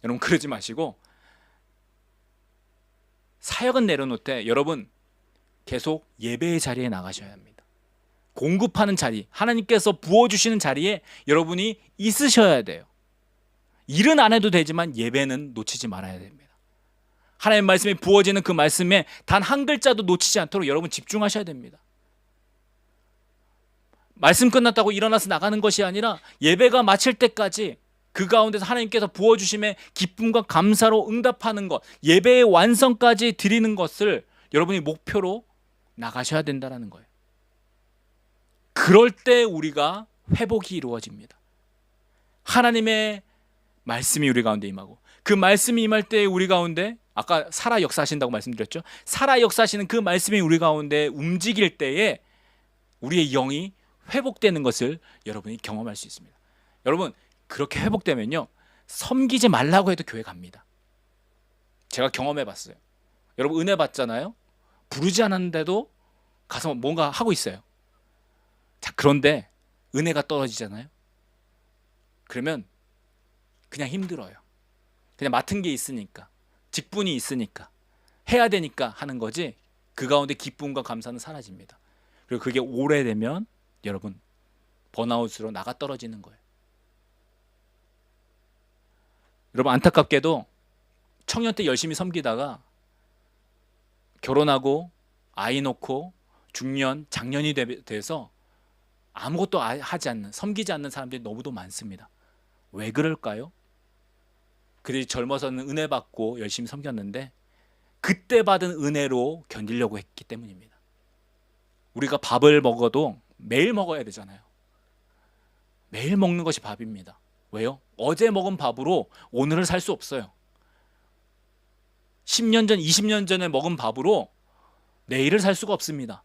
여러분 그러지 마시고, 사역은 내려놓되 여러분 계속 예배의 자리에 나가셔야 합니다. 공급하는 자리, 하나님께서 부어주시는 자리에 여러분이 있으셔야 돼요. 일은 안 해도 되지만 예배는 놓치지 말아야 됩니다. 하나님의 말씀이 부어지는 그 말씀에 단 한 글자도 놓치지 않도록 여러분 집중하셔야 됩니다. 말씀 끝났다고 일어나서 나가는 것이 아니라 예배가 마칠 때까지 그 가운데서 하나님께서 부어주심에 기쁨과 감사로 응답하는 것, 예배의 완성까지 드리는 것을 여러분이 목표로 나가셔야 된다는 거예요. 그럴 때 우리가 회복이 이루어집니다. 하나님의 말씀이 우리 가운데 임하고, 그 말씀이 임할 때 우리 가운데, 아까 살아 역사하신다고 말씀드렸죠. 살아 역사하시는 그 말씀이 우리 가운데 움직일 때에 우리의 영이 회복되는 것을 여러분이 경험할 수 있습니다. 여러분 그렇게 회복되면요, 섬기지 말라고 해도 교회 갑니다. 제가 경험해 봤어요. 여러분 은혜 받잖아요. 부르지 않았는데도 가서 뭔가 하고 있어요. 자, 그런데 은혜가 떨어지잖아요. 그러면 그냥 힘들어요. 그냥 맡은 게 있으니까, 직분이 있으니까, 해야 되니까 하는 거지, 그 가운데 기쁨과 감사는 사라집니다. 그리고 그게 오래되면 여러분 번아웃으로 나가 떨어지는 거예요. 여러분 안타깝게도 청년 때 열심히 섬기다가 결혼하고 아이 놓고 중년, 장년이 돼서 아무것도 하지 않는, 섬기지 않는 사람들이 너무도 많습니다. 왜 그럴까요? 그들이 젊어서는 은혜 받고 열심히 섬겼는데 그때 받은 은혜로 견디려고 했기 때문입니다. 우리가 밥을 먹어도 매일 먹어야 되잖아요. 매일 먹는 것이 밥입니다. 왜요? 어제 먹은 밥으로 오늘을 살 수 없어요. 10년 전, 20년 전에 먹은 밥으로 내일을 살 수가 없습니다.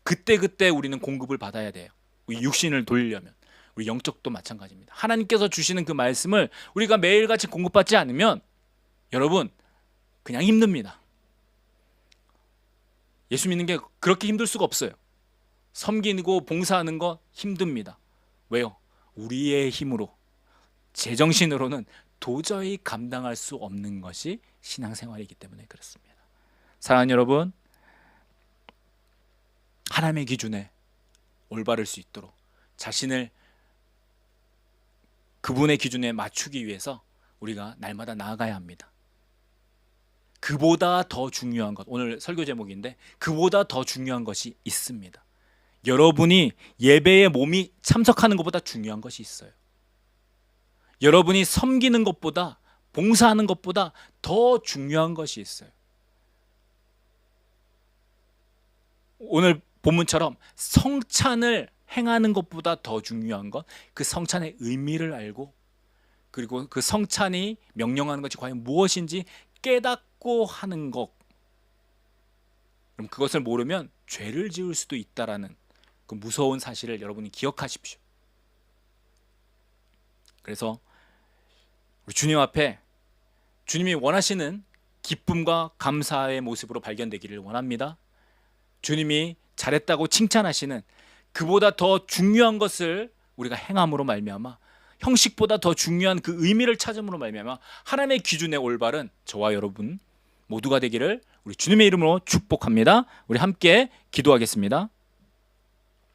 그때 우리는 공급을 받아야 돼요. 우리 육신을 돌리려면. 우리 영적도 마찬가지입니다. 하나님께서 주시는 그 말씀을 우리가 매일같이 공급받지 않으면 여러분 그냥 힘듭니다. 예수 믿는 게 그렇게 힘들 수가 없어요. 섬기고 봉사하는 거 힘듭니다. 왜요? 우리의 힘으로, 제정신으로는 도저히 감당할 수 없는 것이 신앙생활이기 때문에 그렇습니다. 사랑하는 여러분, 하나님의 기준에 올바를 수 있도록 자신을 그분의 기준에 맞추기 위해서 우리가 날마다 나아가야 합니다. 그보다 더 중요한 것, 오늘 설교 제목인데 그보다 더 중요한 것이 있습니다. 여러분이 예배에 몸이 참석하는 것보다 중요한 것이 있어요. 여러분이 섬기는 것보다, 봉사하는 것보다 더 중요한 것이 있어요. 오늘 본문처럼 성찬을 행하는 것보다 더 중요한 것, 그 성찬의 의미를 알고 그리고 그 성찬이 명령하는 것이 과연 무엇인지 깨닫고 하는 것. 그럼 그것을 모르면 죄를 지을 수도 있다라는 그 무서운 사실을 여러분이 기억하십시오. 그래서 우리 주님 앞에 주님이 원하시는 기쁨과 감사의 모습으로 발견되기를 원합니다. 주님이 잘했다고 칭찬하시는 그보다 더 중요한 것을 우리가 행함으로 말미암아, 형식보다 더 중요한 그 의미를 찾음으로 말미암아 하나님의 기준에 올바른 저와 여러분 모두가 되기를 우리 주님의 이름으로 축복합니다. 우리 함께 기도하겠습니다.